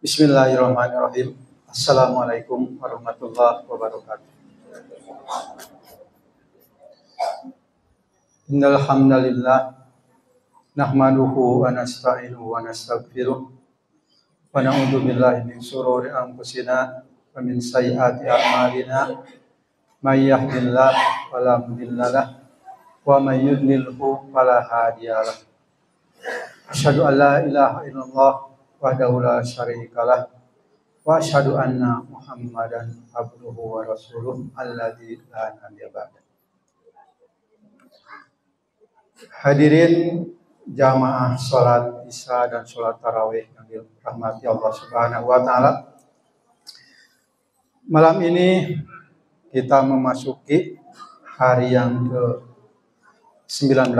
Bismillahirrahmanirrahim. Assalamualaikum warahmatullahi wabarakatuh. Innal hamdalillah nahmaduhu wa nasta'inuhu wa nastaghfiruh wa na'udzu billahi min shururi anfusina wa min sayyiati a'malina may yahdihillahu fala mudilla lahu wa may yudlilhu fala hadiyalah. Asyhadu an la ilaha illallah wahdahu la syarikalah wa asyhadu anna Muhammadan abduhu wa rasuluh alladzi la nabiyya ba'da. Hadirin jamaah salat Isya dan salat tarawih yang dirahmati Allah Subhanahu wa taala. Malam ini kita memasuki hari yang ke-19.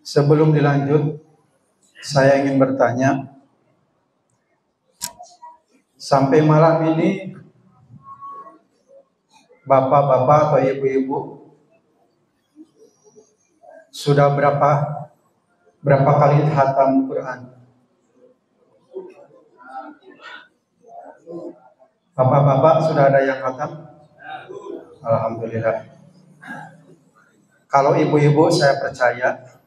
Sebelum dilanjut, saya ingin bertanya, sampai malam ini bapak-bapak atau ibu-ibu sudah berapa kali khatam Quran? Bapak-bapak sudah ada yang khatam? Alhamdulillah. Kalau ibu-ibu saya percaya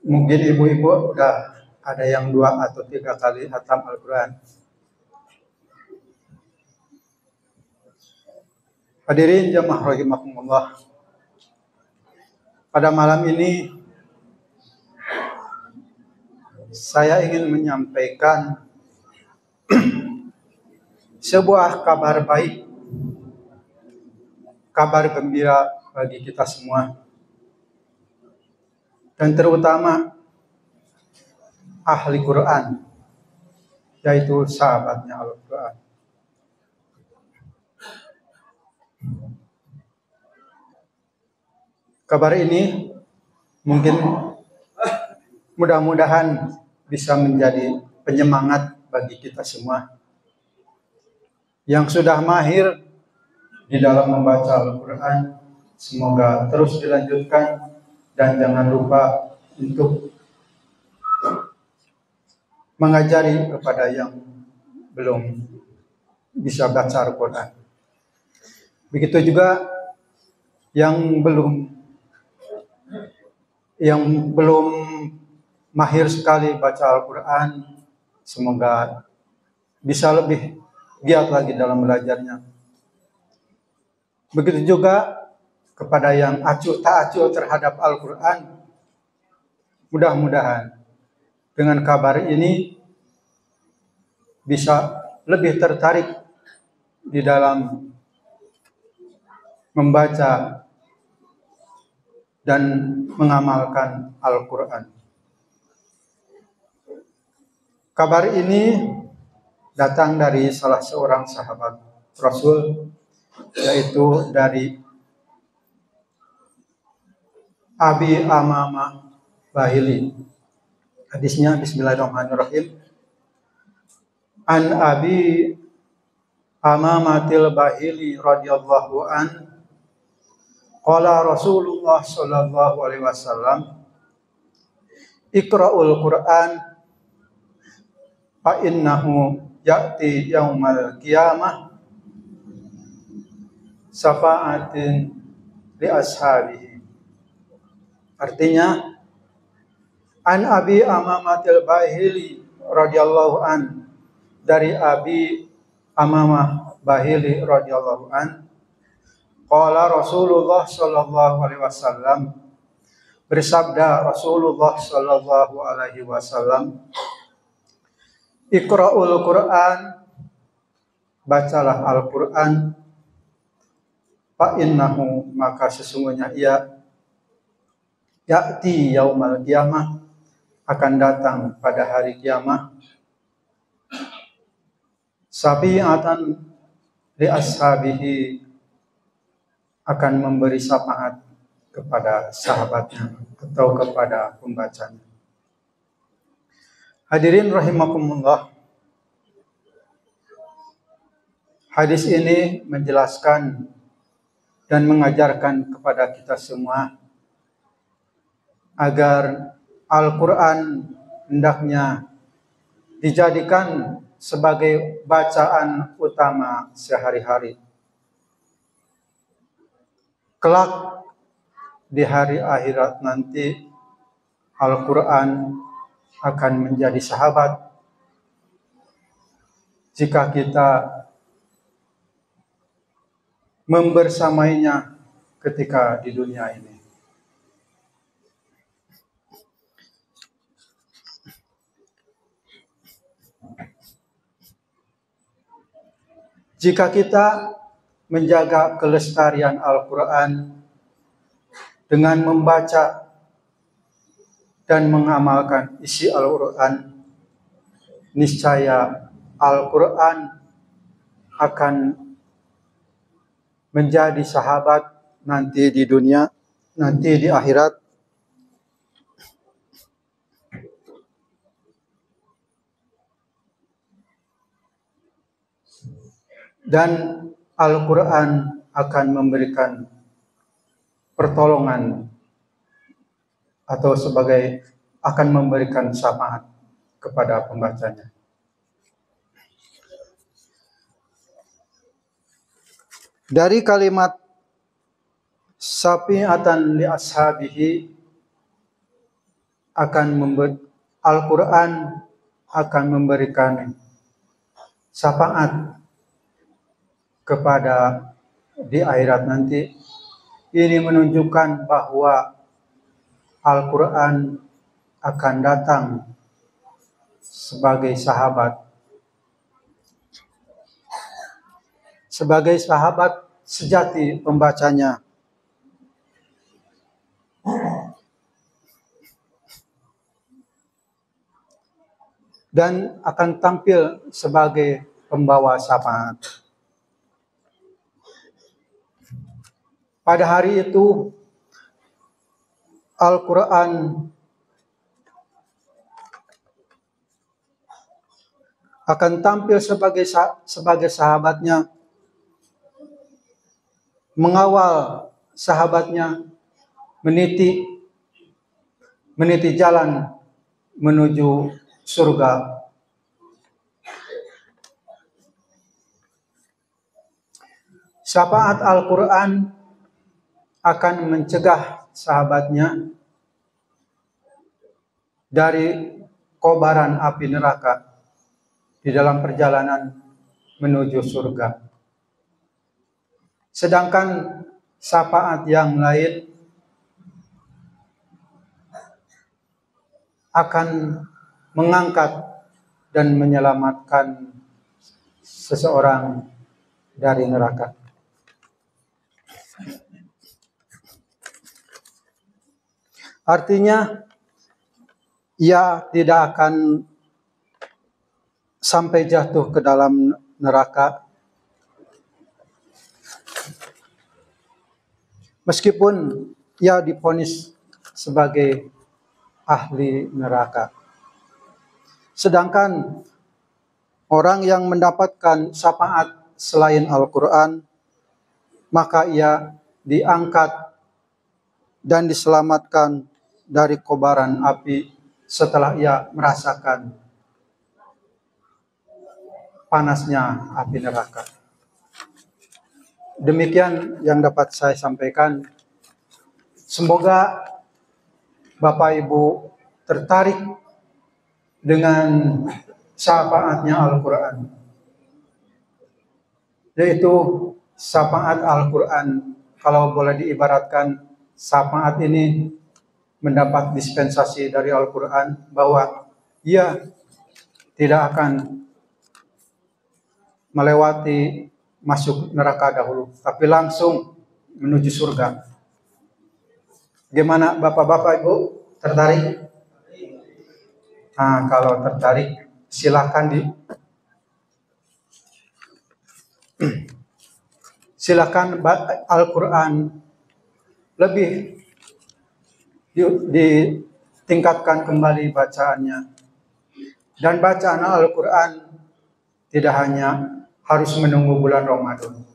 mungkin ibu-ibu udah ada yang 2 atau 3 kali khatam Al-Quran. Hadirin jamaah rahimakumullah. Pada malam ini saya ingin menyampaikan sebuah kabar baik, kabar gembira bagi kita semua. Dan terutama ahli Quran, yaitu sahabatnya Al-Quran. Kabar ini mungkin mudah-mudahan bisa menjadi penyemangat bagi kita semua yang sudah mahir di dalam membaca Al-Quran. Semoga terus dilanjutkan. Dan jangan lupa untuk mengajari kepada yang belum bisa baca Al-Quran. Begitu juga yang belum mahir sekali baca Al-Quran, semoga bisa lebih giat lagi dalam belajarnya. Begitu juga kepada yang acuh tak acuh terhadap Al-Quran, mudah-mudahan dengan kabar ini bisa lebih tertarik di dalam membaca dan mengamalkan Al-Quran. Kabar ini datang dari salah seorang sahabat Rasul, yaitu dari Abi Amamah Bahili. Hadisnya bismillahirrahmanirrahim. An Abi Amamatil Bahili radhiyallahu an qala Rasulullah sallallahu alaihi wasallam Iqra'ul Qur'an fa innahu ya'ti yaumal qiyamah syafa'atin li ashabihi. Artinya, An Abi Amamatil Bahili radhiyallahu an, dari Abi Amamah Bahili radhiyallahu an, qala Rasulullah sallallahu alaihi wasallam, bersabda Rasulullah sallallahu alaihi wasallam, Iqra'ul Qur'an, bacalah Al-Qur'an, fa innahu, maka sesungguhnya ia ya'ti yaumal qiyamah, akan datang pada hari kiamat, sabi'atan li ashabihi, akan memberi syafaat kepada sahabatnya atau kepada pembacanya. Hadirin rahimakumullah. Hadis ini menjelaskan dan mengajarkan kepada kita semua agar Al-Quran hendaknya dijadikan sebagai bacaan utama sehari-hari. Kelak di hari akhirat nanti Al-Quran akan menjadi sahabat jika kita membersamainya ketika di dunia ini. Jika kita menjaga kelestarian Al-Quran dengan membaca dan mengamalkan isi Al-Quran, niscaya Al-Quran akan menjadi sahabat nanti di dunia, nanti di akhirat. Dan Al-Quran akan memberikan pertolongan atau akan memberikan syafaat kepada pembacanya. Dari kalimat syafi'atan li ashabihi Al-Quran akan memberikan syafaat kepada di akhirat nanti. Ini menunjukkan bahwa Al-Quran akan datang sebagai sahabat sejati pembacanya. Dan akan tampil sebagai pembawa syafaat. Pada hari itu Al-Quran akan tampil sebagai sahabatnya, mengawal sahabatnya meniti jalan menuju surga. Syafaat Al-Quran akan mencegah sahabatnya dari kobaran api neraka di dalam perjalanan menuju surga. Sedangkan syafaat yang lain akan mengangkat dan menyelamatkan seseorang dari neraka. Artinya, ia tidak akan sampai jatuh ke dalam neraka, meskipun ia divonis sebagai ahli neraka. Sedangkan orang yang mendapatkan syafaat selain Al-Quran, maka ia diangkat dan diselamatkan dari kobaran api setelah ia merasakan panasnya api neraka. Demikian yang dapat saya sampaikan. Semoga Bapak Ibu tertarik dengan syafaatnya Al-Quran, yaitu syafaat Al-Quran. Kalau boleh diibaratkan, syafaat ini mendapat dispensasi dari Al-Quran bahwa ia tidak akan melewati masuk neraka dahulu, tapi langsung menuju surga. Gimana Bapak-Bapak Ibu, tertarik? Nah, kalau tertarik silakan silakan Al-Quran lebih ditingkatkan kembali bacaannya. Dan bacaan Al-Quran tidak hanya harus menunggu bulan Ramadan.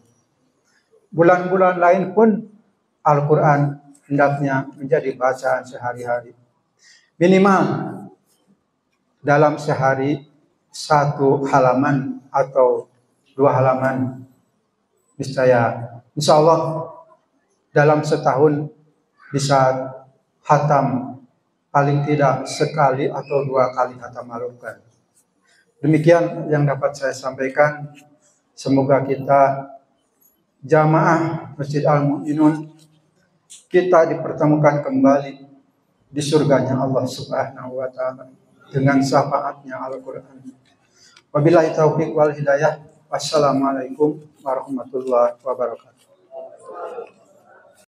Bulan-bulan lain pun Al-Quran hendaknya menjadi bacaan sehari-hari. Minimal dalam sehari 1 halaman atau 2 halaman. Niscaya insya Allah dalam setahun bisa hatam, paling tidak sekali atau 2 kali hatam Al-Quran. Demikian yang dapat saya sampaikan. Semoga kita jamaah Masjid Al-Mu'minun kita dipertemukan kembali di surganya Allah Subhanahu wa taala dengan syafaatnya Al-Qur'an. Wabillahi taufiq wal hidayah. Wassalamualaikum warahmatullahi wabarakatuh.